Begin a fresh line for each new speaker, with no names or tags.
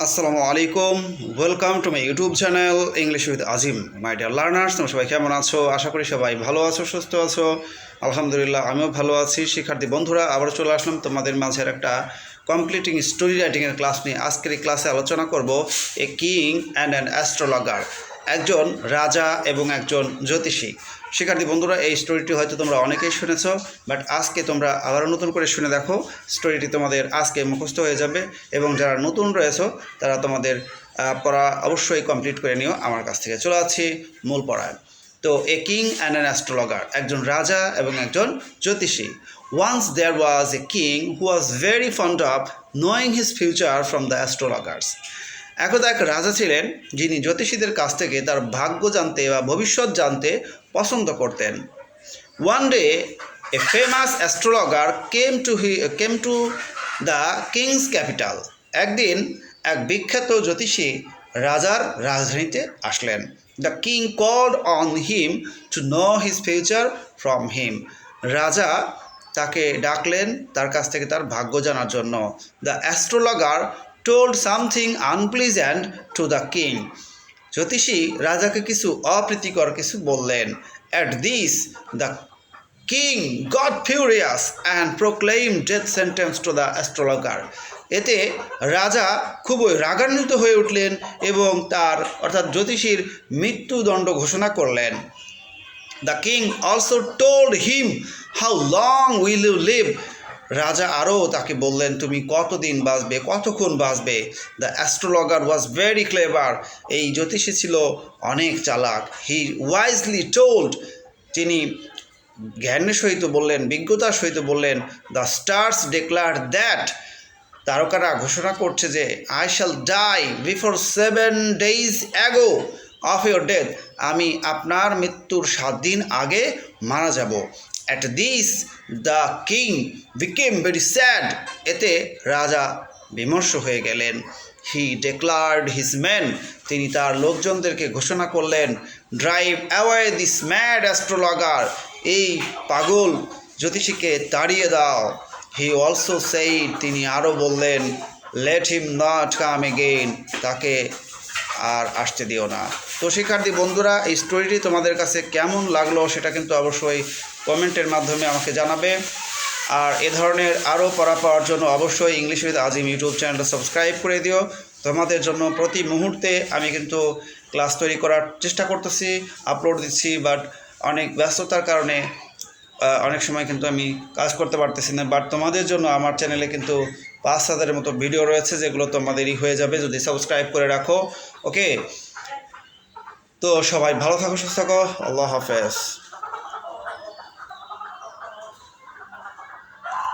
আসসালামু আলাইকুম, welcome to my YouTube channel English with Azim. My dear learners, তোমরা সবাই কেমন আছো? আশা করি সবাই ভালো আছো, সুস্থ আছো। আলহামদুলিল্লাহ, আমিও ভালো আছি। শিক্ষার্থী বন্ধুরা, আবার চলে আসলাম তোমাদের মাঝের একটা কমপ্লিটিং স্টোরি রাইটিংয়ের ক্লাস নিয়ে। আজকের এই ক্লাসে আলোচনা করব এ কিং অ্যান্ড অ্যান অ্যাস্ট্রোলগার, একজন রাজা এবং একজন জ্যোতিষী। শিক্ষার্থী বন্ধুরা, এই স্টোরিটি হয়তো তোমরা অনেকেই শুনেছ, বাট আজকে তোমরা আবারও নতুন করে শুনে দেখো। স্টোরিটি তোমাদের আজকে মুখস্থ হয়ে যাবে, এবং যারা নতুন রয়েছো তারা তোমাদের পড়া অবশ্যই কমপ্লিট করে নিও আমার কাছ থেকে। চলে যাচ্ছি মূল পড়ায়। তো a king and an astrologer, একজন রাজা এবং একজন জ্যোতিষী। Once there was a king who was very fond of knowing his future from the astrologers. একদা এক রাজা ছিলেন যিনি জ্যোতিষীদের কাছ থেকে তার ভাগ্য জানতে বা ভবিষ্যৎ জানতে পছন্দ করতেন। One day a famous astrologer came to the king's capital. একদিন এক বিখ্যাত জ্যোতিষী রাজার রাজধানীতে আসলেন। The king called on him to know his future from him. রাজা তাকে ডাকলেন তার কাছ থেকে তার ভাগ্য জানার জন্য। The astrologer told something unpleasant to the king. জ্যোতিষী রাজাকে কিছু অপ্রীতিকর কিছু বললেন। At this, the king got furious and proclaimed death sentence to the astrologer. এতে রাজা খুবই রাগান্বিত হয়ে উঠলেন এবং তার অর্থাৎ জ্যোতিষীর মৃত্যুদণ্ড ঘোষণা করলেন। The king also told him, how long will you live? রাজা আরও তাকে বললেন, তুমি কতদিন বাঁচবে, কতক্ষণ বাঁচবে। The astrologer was very clever. এই জ্যোতিষী ছিল অনেক চালাক। হি ওয়াইজলি টোল্ড, তিনি জ্ঞানের সহিত বললেন, বিজ্ঞতার সহিত বললেন, দ্য স্টার্স ডিক্লেয়ার দ্যাট, তারকারা ঘোষণা করছে যে, I shall die before 7 days ago of your death, আমি আপনার মৃত্যুর 7 দিন আগে মারা যাব। At this, the king became very sad. এতে রাজা বিমর্ষ হয়ে গেলেন। He declared his men, তিনি তার লোকজনদেরকে ঘোষণা করলেন, ড্রাইভ অ্যাওয়ে দিস ম্যাড অ্যাস্ট্রোলগার, এই পাগল জ্যোতিষীকে তাড়িয়ে দাও। He also said, তিনি আরও বললেন, let him not come again, তাকে আর আসতে দিও না। তো শিক্ষার্থী বন্ধুরা, এই স্টোরিটি তোমাদের কাছে কেমন লাগলো সেটা কিন্তু অবশ্যই কমেন্টের মাধ্যমে আমাকে জানাবে। আর এ ধরনের আরও পড়া পাওয়ার জন্য অবশ্যই ইংলিশ উইথ আজিম ইউটিউব চ্যানেলটা সাবস্ক্রাইব করে দিও। তোমাদের জন্য প্রতি মুহূর্তে আমি কিন্তু ক্লাস তৈরি করার চেষ্টা করতেছি, আপলোড দিচ্ছি, বাট অনেক ব্যস্ততার কারণে অনেক সময় কিন্তু আমি কাজ করতে পারতেছি না। বাট তোমাদের জন্য আমার চ্যানেলে কিন্তু 5,000-এর মতো ভিডিও রয়েছে, যেগুলো তোমাদেরই হয়ে যাবে যদি সাবস্ক্রাইব করে রাখো। ওকে, তো সবাই ভালো থাকো, সুস্থ থাকো। আল্লাহ হাফেজ।